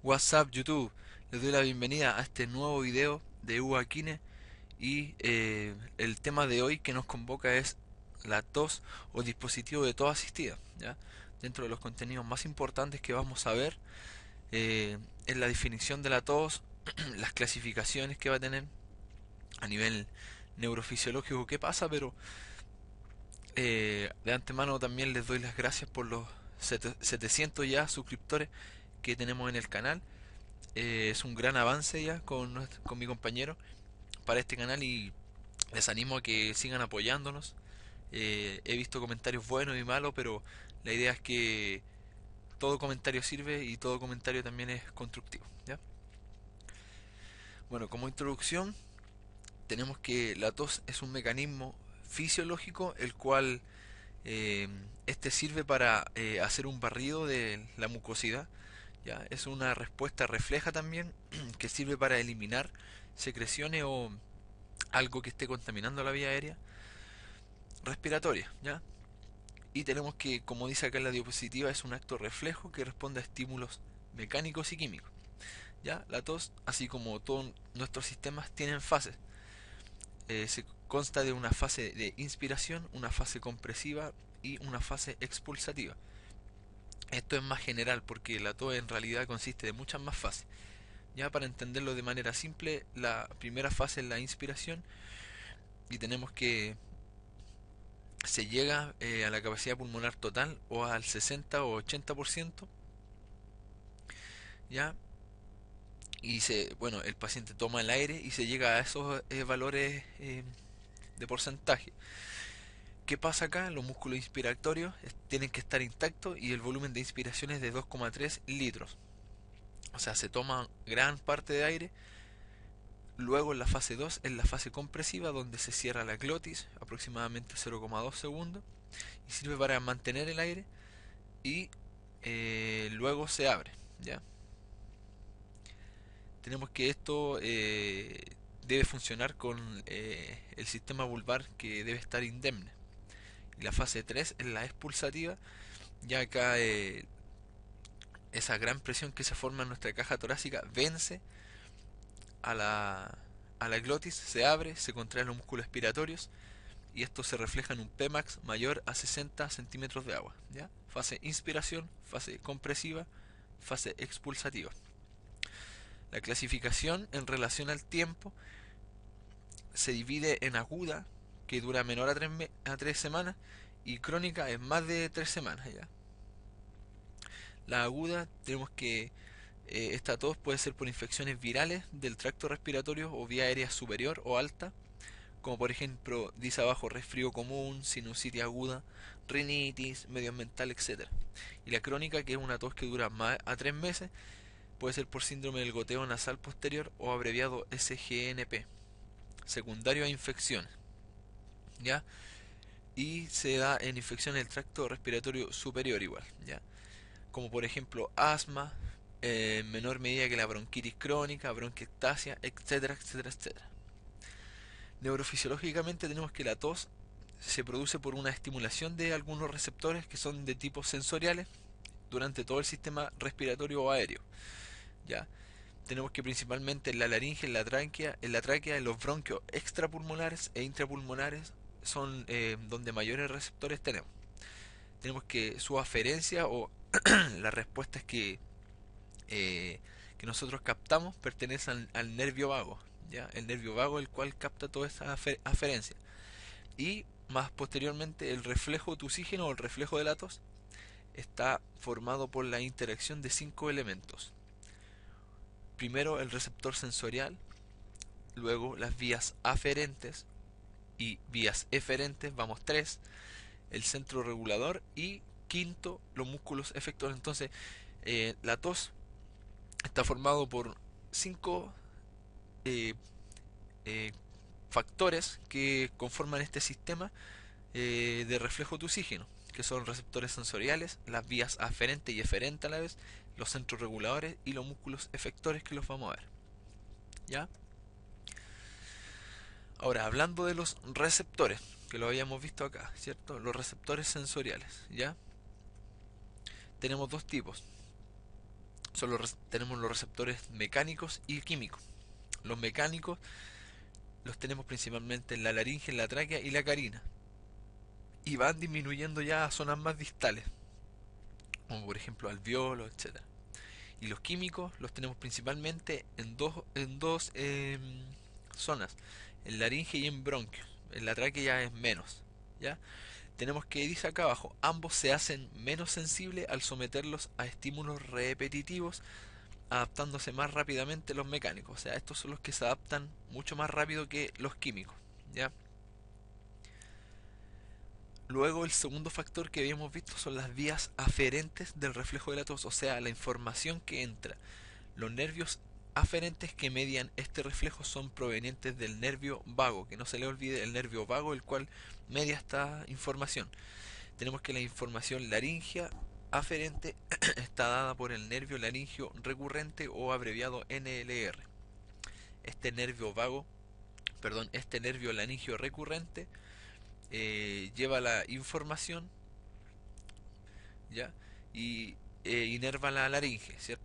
What's up YouTube, les doy la bienvenida a este nuevo video de Hugo Aquine y el tema de hoy que nos convoca es la tos o dispositivo de tos asistida, ¿ya? Dentro de los contenidos más importantes que vamos a ver es la definición de la tos, las clasificaciones que va a tener a nivel neurofisiológico qué pasa, pero de antemano también les doy las gracias por los 700 ya suscriptores que tenemos en el canal. Es un gran avance ya con mi compañero para este canal y les animo a que sigan apoyándonos. He visto comentarios buenos y malos, pero la idea es que todo comentario sirve y todo comentario también es constructivo, ¿ya? Bueno, como introducción, tenemos que la tos es un mecanismo fisiológico el cual este sirve para hacer un barrido de la mucosidad. ¿Ya? Es una respuesta refleja también que sirve para eliminar secreciones o algo que esté contaminando la vía aérea respiratoria, ¿ya? Y tenemos que, como dice acá en la diapositiva, es un acto reflejo que responde a estímulos mecánicos y químicos. ¿Ya? La tos, así como todos nuestros sistemas, tienen fases. Se consta de una fase de inspiración, una fase compresiva y una fase expulsativa. Esto es más general porque la tos en realidad consiste de muchas más fases. Ya para entenderlo de manera simple, la primera fase es la inspiración y tenemos que se llega a la capacidad pulmonar total o al 60 o 80%, ya, y bueno, el paciente toma el aire y se llega a esos valores de porcentaje. ¿Qué pasa acá? Los músculos inspiratorios tienen que estar intactos y el volumen de inspiración es de 2,3 litros. O sea, se toma gran parte de aire. Luego en la fase 2 es la fase compresiva donde se cierra la glotis, aproximadamente 0,2 segundos, y sirve para mantener el aire y luego se abre, ¿ya? Tenemos que esto debe funcionar con el sistema vulvar que debe estar indemne. Y la fase 3 es la expulsativa, ya acá esa gran presión que se forma en nuestra caja torácica vence a la glotis, se abre, se contraen los músculos expiratorios y esto se refleja en un Pmax mayor a 60 centímetros de agua, ¿ya? Fase inspiración, fase compresiva, fase expulsativa. La clasificación en relación al tiempo se divide en aguda, que dura menor a 3 semanas, y crónica en más de 3 semanas, ¿ya? La aguda tenemos que esta tos puede ser por infecciones virales del tracto respiratorio o vía aérea superior o alta, como por ejemplo, dice abajo, resfrío común, sinusitis aguda, rinitis, medioambiental, etcétera. Y la crónica, que es una tos que dura más a 3 meses, puede ser por síndrome del goteo nasal posterior o abreviado SGNP, secundario a infecciones, ¿ya? Y se da en infecciones del tracto respiratorio superior igual, ¿ya? Como por ejemplo asma, en menor medida que la bronquitis crónica, bronquiectasia, etcétera, etcétera, etcétera. Neurofisiológicamente tenemos que la tos se produce por una estimulación de algunos receptores que son de tipo sensoriales durante todo el sistema respiratorio o aéreo. ¿Ya? Tenemos que principalmente en la laringe, en la tráquea, en los bronquios extrapulmonares e intrapulmonares son donde mayores receptores tenemos. Tenemos que su aferencia o las respuestas que nosotros captamos pertenecen al nervio vago, ¿ya? El nervio vago el cual capta toda esa aferencia. Y más posteriormente el reflejo tusígeno o el reflejo de la tos está formado por la interacción de 5 elementos. Primero el receptor sensorial, luego las vías aferentes y vías eferentes, vamos 3, el centro regulador y quinto los músculos efectores. Entonces la tos está formado por 5 eh, eh, factores que conforman este sistema de reflejo de oxígeno, que son receptores sensoriales, las vías aferente y eferente a la vez, los centros reguladores y los músculos efectores que los vamos a ver. ¿Ya? Ahora, hablando de los receptores, que lo habíamos visto acá, ¿cierto? Los receptores sensoriales, ¿ya? Tenemos dos tipos. Tenemos los receptores mecánicos y químicos. Los mecánicos los tenemos principalmente en la laringe, en la tráquea y la carina. Y van disminuyendo ya a zonas más distales, como por ejemplo alveolos, etcétera. Y los químicos los tenemos principalmente en dos zonas, en laringe y en bronquios. En la tráquea ya es menos, ¿ya? Tenemos que, dice acá abajo, ambos se hacen menos sensibles al someterlos a estímulos repetitivos, adaptándose más rápidamente los mecánicos. O sea, estos son los que se adaptan mucho más rápido que los químicos, ¿ya? Luego el segundo factor que habíamos visto son las vías aferentes del reflejo de la tos, o sea, la información que entra. Los nervios aferentes que median este reflejo son provenientes del nervio vago, que no se le olvide el nervio vago, el cual media esta información. Tenemos que la información laringea aferente está dada por el nervio laringio recurrente o abreviado NLR. Este nervio vago, perdón, este nervio laringio recurrente lleva la información, ¿ya? Y inerva la laringe, ¿cierto?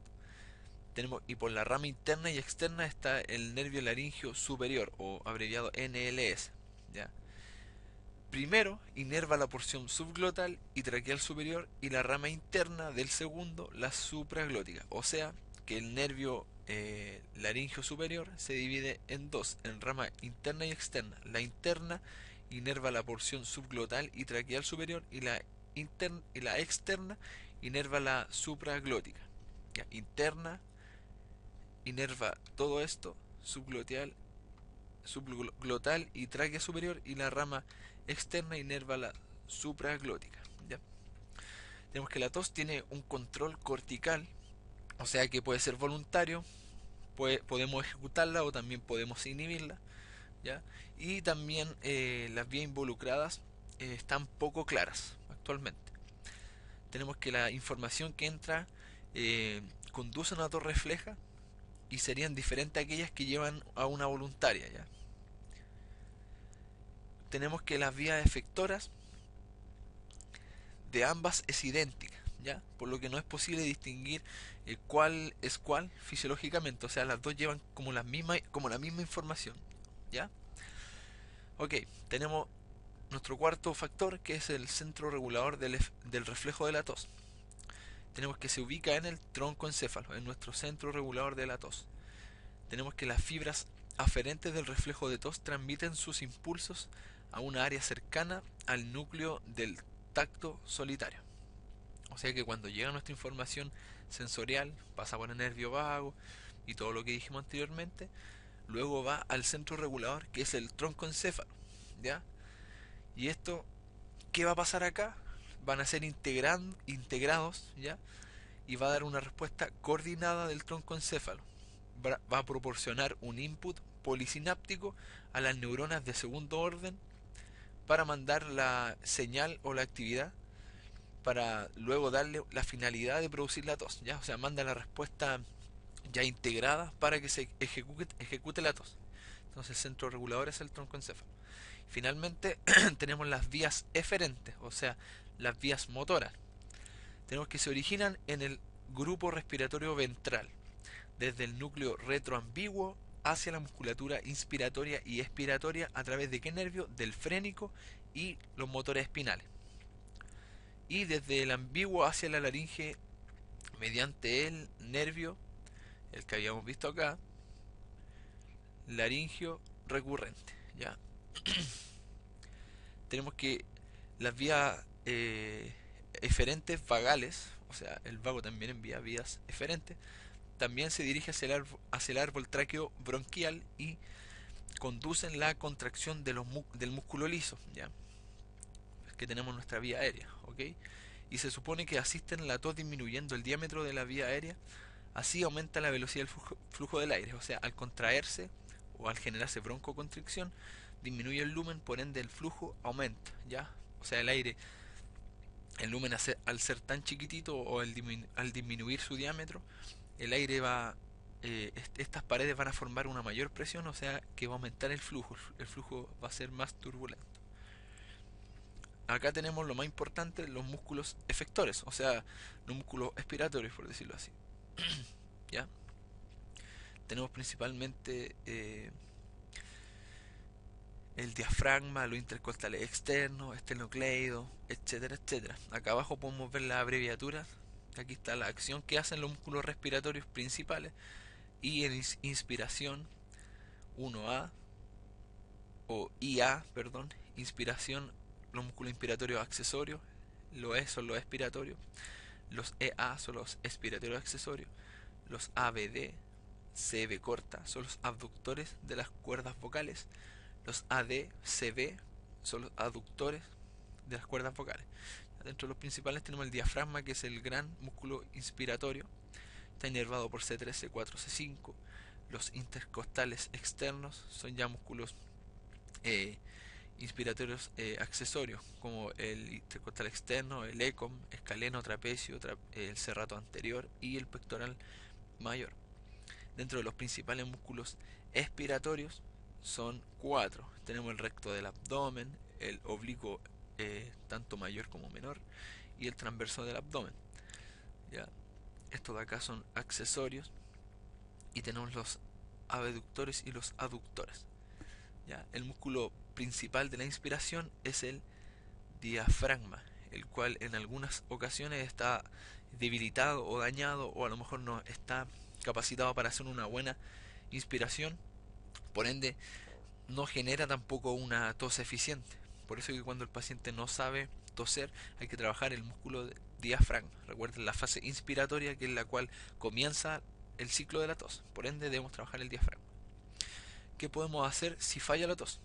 Y por la rama interna y externa está el nervio laringio superior o abreviado NLS, ¿ya? Primero inerva la porción subglotal y traqueal superior y la rama interna del segundo la supraglótica, o sea que el nervio laringio superior se divide en dos, en rama interna y externa. La interna inerva la porción subglotal y traqueal superior y la externa inerva la supraglótica. ¿Ya? Interna inerva todo esto, subglotal y tráquea superior, y la rama externa inerva la supraglótica. ¿Ya? Tenemos que la tos tiene un control cortical, o sea que puede ser voluntario, podemos ejecutarla o también podemos inhibirla, ¿ya? Y también las vías involucradas están poco claras actualmente. Tenemos que la información que entra conduce a una tos refleja y serían diferentes a aquellas que llevan a una voluntaria, ¿ya? Tenemos que las vías efectoras de ambas es idéntica, ¿ya? Por lo que no es posible distinguir cuál es cuál fisiológicamente, o sea, las dos llevan como la misma información, ¿ya? Ok, tenemos nuestro cuarto factor, que es el centro regulador del reflejo de la tos. Tenemos que se ubica en el tronco encéfalo, en nuestro centro regulador de la tos. Tenemos que las fibras aferentes del reflejo de tos transmiten sus impulsos a una área cercana al núcleo del tacto solitario. O sea que cuando llega nuestra información sensorial, pasa por el nervio vago y todo lo que dijimos anteriormente, luego va al centro regulador, que es el tronco encéfalo, ¿ya? Y esto, ¿qué va a pasar acá? Van a ser integrados, ¿ya? Y va a dar una respuesta coordinada del tronco encéfalo. Va a proporcionar un input polisináptico a las neuronas de segundo orden para mandar la señal o la actividad para luego darle la finalidad de producir la tos, ¿ya? O sea, manda la respuesta ya integrada para que se ejecute la tos. Entonces el centro regulador es el tronco encéfalo. Finalmente tenemos las vías eferentes, o sea, las vías motoras. Tenemos que se originan en el grupo respiratorio ventral, desde el núcleo retroambiguo hacia la musculatura inspiratoria y expiratoria a través de qué nervio, del frénico y los motores espinales. Y desde el ambiguo hacia la laringe mediante el nervio, el que habíamos visto acá, laringio recurrente, ¿ya? Tenemos que las vías eferentes vagales, o sea, el vago también envía vías eferentes, también se dirige hacia el árbol tráqueo bronquial y conducen la contracción del músculo liso, ¿ya? Es que tenemos nuestra vía aérea, ¿ok? Y se supone que asisten a la tos disminuyendo el diámetro de la vía aérea, así aumenta la velocidad del flujo del aire, o sea, al contraerse o al generarse broncoconstricción, disminuye el lumen, por ende el flujo aumenta, ¿ya? O sea, el lumen al ser tan chiquitito o al disminuir su diámetro, el aire estas paredes van a formar una mayor presión, o sea que va a aumentar el flujo va a ser más turbulento. Acá tenemos lo más importante, los músculos efectores, o sea, los músculos expiratorios, por decirlo así. ¿Ya? Tenemos principalmente el diafragma, los intercostales externos, esternocleido, etcétera, etcétera. Acá abajo podemos ver las abreviaturas. Aquí está la acción que hacen los músculos respiratorios principales. Y en inspiración 1A o IA, perdón, inspiración, los músculos inspiratorios accesorios, los E son los expiratorios, los EA son los expiratorios accesorios, los ABD, CB corta, son los abductores de las cuerdas vocales, los AD, CB son los aductores de las cuerdas vocales. Dentro de los principales tenemos el diafragma, que es el gran músculo inspiratorio, está inervado por C3, C4, C5. Los intercostales externos son ya músculos eh, inspiratorios accesorios, como el intercostal externo, el ECOM, escaleno, trapecio, el serrato anterior y el pectoral mayor. Dentro de los principales músculos expiratorios son cuatro. Tenemos el recto del abdomen, el oblicuo tanto mayor como menor y el transverso del abdomen. ¿Ya? Estos de acá son accesorios y tenemos los abductores y los aductores. ¿Ya? El músculo principal de la inspiración es el diafragma, el cual en algunas ocasiones está debilitado o dañado, o a lo mejor no está capacitado para hacer una buena inspiración, por ende no genera tampoco una tos eficiente. Por eso que cuando el paciente no sabe toser hay que trabajar el músculo de diafragma. Recuerden la fase inspiratoria, que es la cual comienza el ciclo de la tos, por ende debemos trabajar el diafragma. ¿Qué podemos hacer si falla la tos?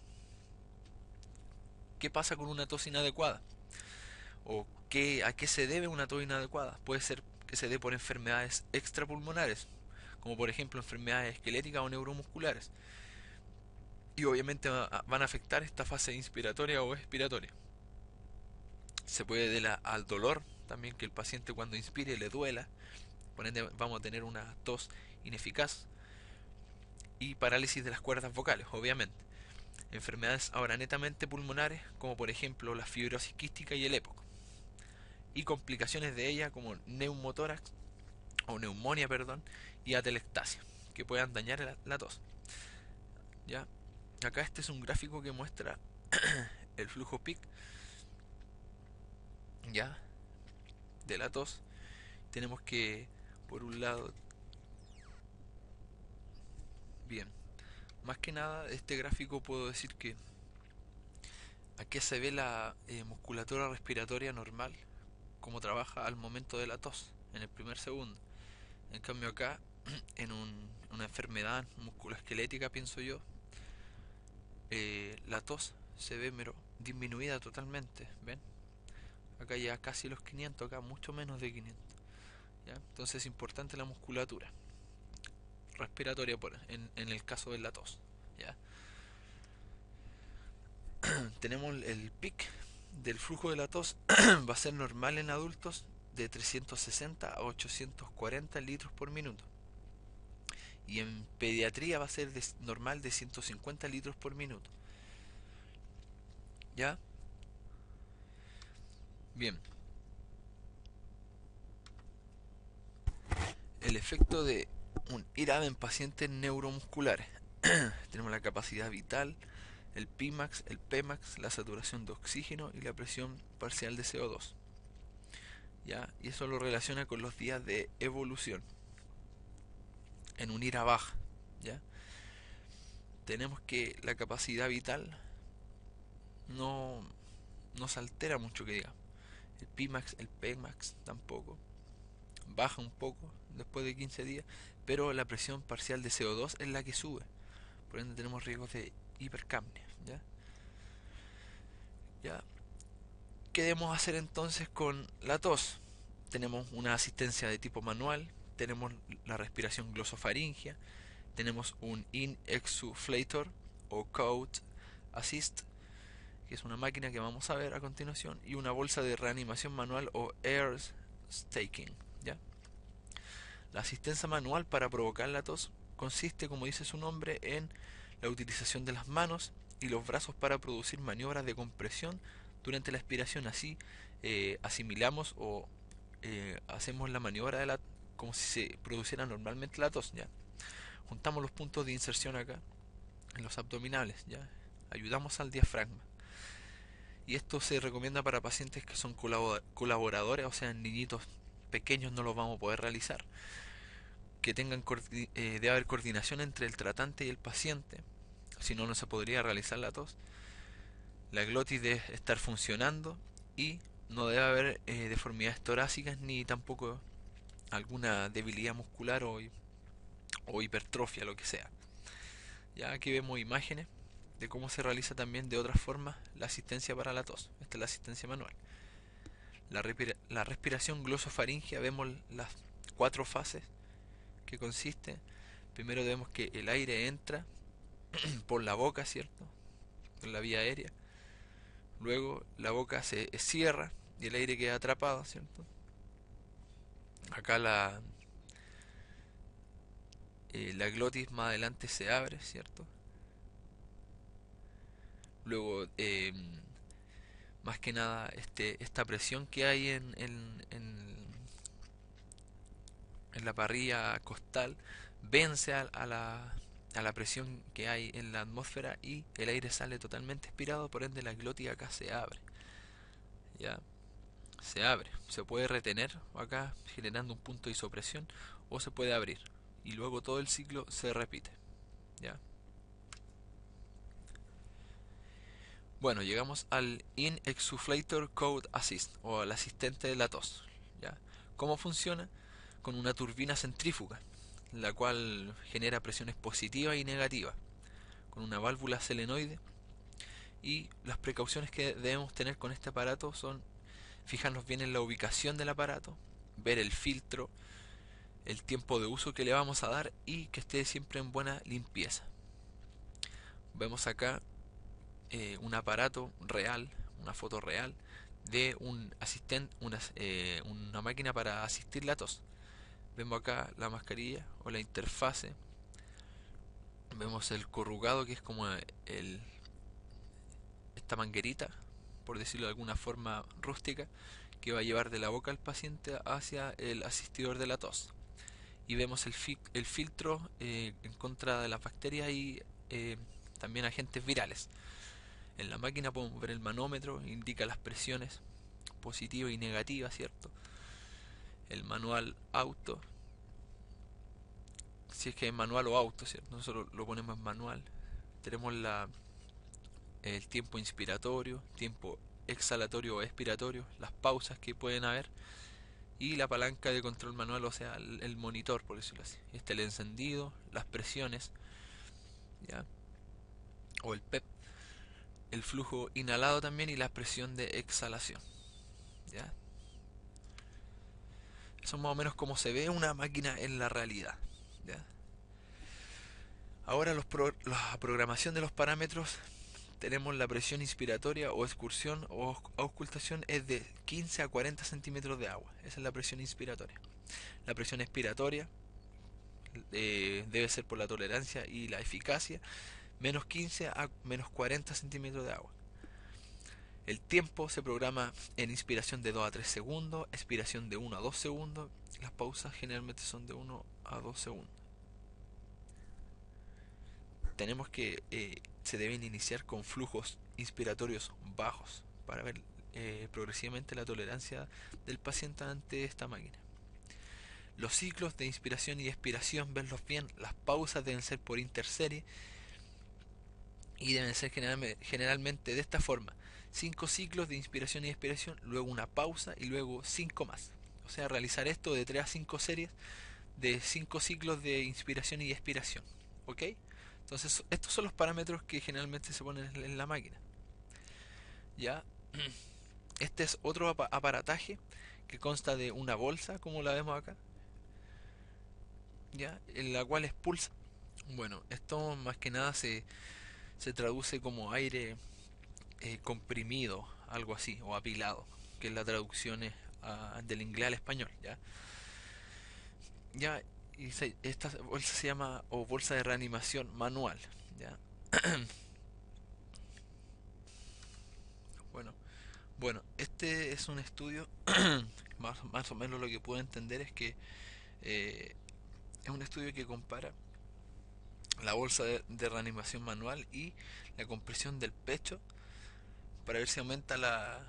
¿Qué pasa con una tos inadecuada? ¿O a qué se debe una tos inadecuada? Puede ser que se dé por enfermedades extrapulmonares, como por ejemplo enfermedades esqueléticas o neuromusculares. Y obviamente van a afectar esta fase inspiratoria o expiratoria. Se puede deber al dolor, también que el paciente cuando inspire le duela, por ende vamos a tener una tos ineficaz. Y parálisis de las cuerdas vocales, obviamente. Enfermedades ahora netamente pulmonares, como por ejemplo la fibrosis quística y el EPOC. Y complicaciones de ella como neumotórax o neumonía, perdón, y atelectasia, que puedan dañar la tos. ¿Ya? Acá este es un gráfico que muestra el flujo PIC, ¿ya? De la tos. Tenemos que, por un lado, bien, más que nada este gráfico puedo decir que aquí se ve la musculatura respiratoria normal, como trabaja al momento de la tos, en el primer segundo. En cambio acá, en una enfermedad musculoesquelética, pienso yo, la tos se ve disminuida totalmente, ¿ven? Acá ya casi los 500, acá mucho menos de 500. ¿Ya? Entonces es importante la musculatura respiratoria en el caso de la tos. ¿Ya? Tenemos el pic del flujo de la tos, va a ser normal en adultos de 360 a 840 litros por minuto. Y en pediatría va a ser normal de 150 litros por minuto. ¿Ya? Bien. El efecto de un IRAD en pacientes neuromusculares. Tenemos la capacidad vital, el Pimax, el Pmax, la saturación de oxígeno y la presión parcial de CO2. ¿Ya? Y eso lo relaciona con los días de evolución en un IRA baja. ¿Ya? Tenemos que la capacidad vital no, no se altera mucho, que diga. El Pimax, el Pmax tampoco. Baja un poco después de 15 días, pero la presión parcial de CO2 es la que sube. Por ende tenemos riesgos de hipercapnia. ¿Ya? ¿Ya? ¿Qué debemos hacer entonces con la tos? Tenemos una asistencia de tipo manual, tenemos la respiración glosofaringia, tenemos un in-exuflator o Coat Assist, que es una máquina que vamos a ver a continuación, y una bolsa de reanimación manual o air staking. ¿Ya? La asistencia manual para provocar la tos consiste, como dice su nombre, en la utilización de las manos y los brazos para producir maniobras de compresión durante la expiración. Así asimilamos o hacemos la maniobra como si se produciera normalmente la tos, ¿ya? Juntamos los puntos de inserción acá, en los abdominales, ¿ya? Ayudamos al diafragma. Y esto se recomienda para pacientes que son colaboradores, o sea, niñitos pequeños no los vamos a poder realizar. Que debe haber coordinación entre el tratante y el paciente, si no, no se podría realizar la tos. La glotis debe estar funcionando y no debe haber deformidades torácicas ni tampoco alguna debilidad muscular o hipertrofia, lo que sea. Ya aquí vemos imágenes de cómo se realiza también de otras formas la asistencia para la tos. Esta es la asistencia manual. La respiración glosofaringea, vemos las 4 fases que consiste. Primero vemos que el aire entra por la boca, ¿cierto? En la vía aérea. Luego la boca se cierra y el aire queda atrapado, ¿cierto? Acá la glotis más adelante se abre, ¿cierto? Luego, más que nada, esta presión que hay en la parrilla costal vence a la presión que hay en la atmósfera y el aire sale totalmente expirado, por ende la glotis acá se abre. ¿Ya? Se abre. Se puede retener acá generando un punto de isopresión o se puede abrir. Y luego todo el ciclo se repite. ¿Ya? Bueno, llegamos al In-Exsufflator Code Assist o al asistente de la tos. ¿Ya? ¿Cómo funciona? Con una turbina centrífuga, la cual genera presiones positivas y negativas, con una válvula selenoide. Y las precauciones que debemos tener con este aparato son fijarnos bien en la ubicación del aparato, ver el filtro, el tiempo de uso que le vamos a dar y que esté siempre en buena limpieza. Vemos acá un aparato real, una foto real de un asistente, una máquina para asistir la tos. Vemos acá la mascarilla o la interfase. Vemos el corrugado, que es como esta manguerita, por decirlo de alguna forma rústica, que va a llevar de la boca al paciente hacia el asistidor de la tos. Y vemos el filtro en contra de las bacterias y también agentes virales. En la máquina podemos ver el manómetro, indica las presiones positivas y negativas, ¿cierto? El manual auto, si es que es manual o auto, ¿cierto? Nosotros lo ponemos en manual. Tenemos el tiempo inspiratorio, tiempo exhalatorio o expiratorio, las pausas que pueden haber y la palanca de control manual, o sea, el monitor, por decirlo así. El encendido, las presiones, ¿ya? O el PEP, el flujo inhalado también y la presión de exhalación, ¿ya? Eso es más o menos como se ve una máquina en la realidad, ¿ya? Ahora la programación de los parámetros. Tenemos la presión inspiratoria o excursión o auscultación es de 15 a 40 centímetros de agua. Esa es la presión inspiratoria. La presión expiratoria debe ser por la tolerancia y la eficacia, menos 15 a menos 40 centímetros de agua. El tiempo se programa en inspiración de 2 a 3 segundos, expiración de 1 a 2 segundos. Las pausas generalmente son de 1 a 2 segundos. Tenemos que se deben iniciar con flujos inspiratorios bajos para ver progresivamente la tolerancia del paciente ante esta máquina. Los ciclos de inspiración y expiración, verlos bien. Las pausas deben ser por interserie y deben ser generalmente de esta forma: 5 ciclos de inspiración y expiración, luego una pausa y luego 5 más. O sea, realizar esto de 3 a 5 series de 5 ciclos de inspiración y expiración. ¿Ok? Entonces, estos son los parámetros que generalmente se ponen en la máquina. Ya, este es otro aparataje que consta de una bolsa, como la vemos acá, ya, en la cual expulsa. Bueno, esto más que nada se traduce como aire comprimido, algo así, o apilado, que es la traducción del inglés al español, ya. Ya, esta bolsa se llama o bolsa de reanimación manual, ya. Bueno, este es un estudio, más o menos lo que puedo entender es que Eh, es un estudio que compara la bolsa de reanimación manual y la compresión del pecho para ver si aumenta la-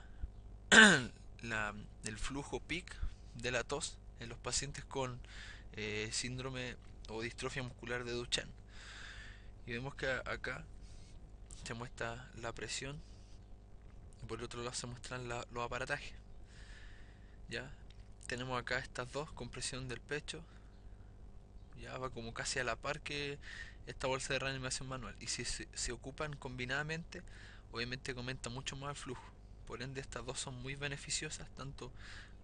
el flujo peak de la tos en los pacientes con síndrome o distrofia muscular de Duchenne. Y vemos que acá se muestra la presión y por el otro lado se muestran los aparatajes. Ya tenemos acá estas dos, compresión del pecho, ya va como casi a la par que esta bolsa de reanimación manual. Y si se ocupan combinadamente, obviamente aumenta mucho más el flujo. Por ende, estas dos son muy beneficiosas, tanto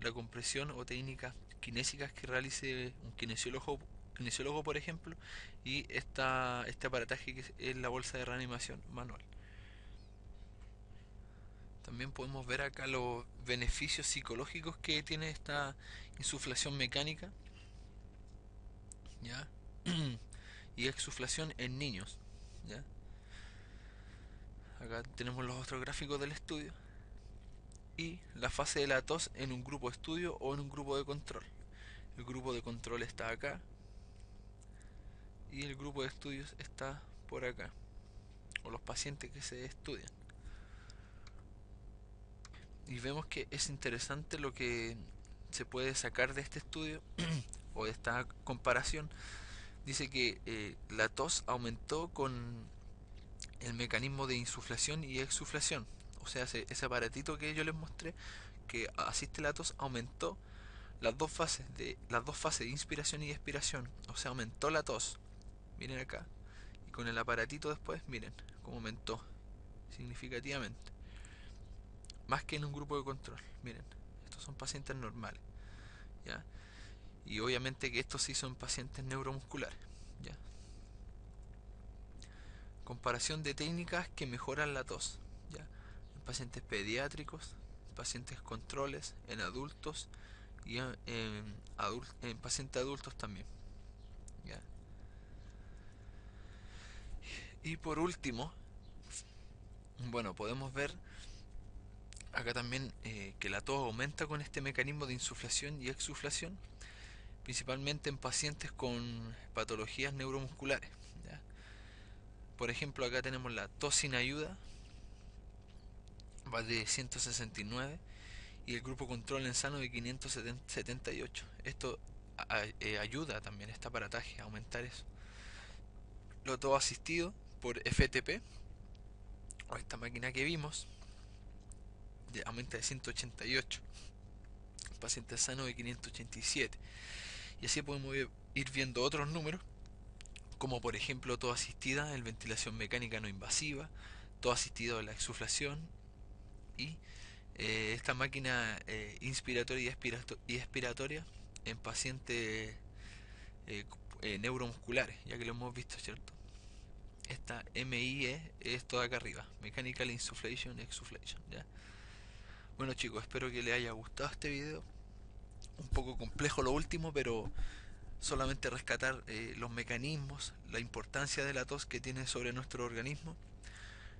la compresión o técnicas kinésicas que realice un kinesiólogo por ejemplo, y este aparataje que es la bolsa de reanimación manual. También podemos ver acá los beneficios psicológicos que tiene esta insuflación mecánica, ¿ya? Y exuflación en niños, ¿ya? Acá tenemos los otros gráficos del estudio y la fase de la tos en un grupo de estudio o en un grupo de control. El grupo de control está acá y el grupo de estudios está por acá, o los pacientes que se estudian. Y vemos que es interesante lo que se puede sacar de este estudio o de esta comparación. Dice que la tos aumentó con el mecanismo de insuflación y exuflación. O sea, ese aparatito que yo les mostré que asiste la tos aumentó las dos fases de inspiración y expiración. O sea, aumentó la tos. Miren acá. Y con el aparatito después, miren cómo aumentó significativamente. Más que en un grupo de control. Miren, estos son pacientes normales. ¿Ya? Y obviamente que estos sí son pacientes neuromusculares. ¿Ya? Comparación de técnicas que mejoran la tos. ¿Ya? En pacientes pediátricos, pacientes controles, en adultos y en pacientes adultos también. ¿Ya? Y por último, bueno, podemos ver acá también que la tos aumenta con este mecanismo de insuflación y exuflación, principalmente en pacientes con patologías neuromusculares. ¿Ya? Por ejemplo, acá tenemos la tos sin ayuda, va de 169 y el grupo control en sano de 578. Esto ayuda también este aparataje a aumentar eso. Lo todo asistido por FTP, o esta máquina que vimos, aumenta de 188. El paciente sano de 587. Y así podemos ir viendo otros números, como por ejemplo todo asistida en ventilación mecánica no invasiva, todo asistido a la exuflación y esta máquina inspiratoria y expiratoria en pacientes eh, neuromusculares, ya que lo hemos visto, ¿cierto? Esta MIE es toda acá arriba, Mechanical Insufflation Exuflation, ¿ya? Bueno chicos, espero que les haya gustado este video. Un poco complejo lo último, pero solamente rescatar los mecanismos, la importancia de la tos que tiene sobre nuestro organismo,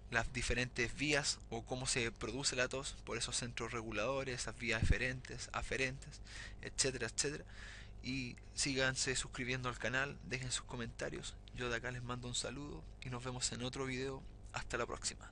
las diferentes vías o cómo se produce la tos por esos centros reguladores, esas vías eferentes, aferentes, etcétera, etcétera. Y síganse suscribiendo al canal, dejen sus comentarios. Yo de acá les mando un saludo y nos vemos en otro video. Hasta la próxima.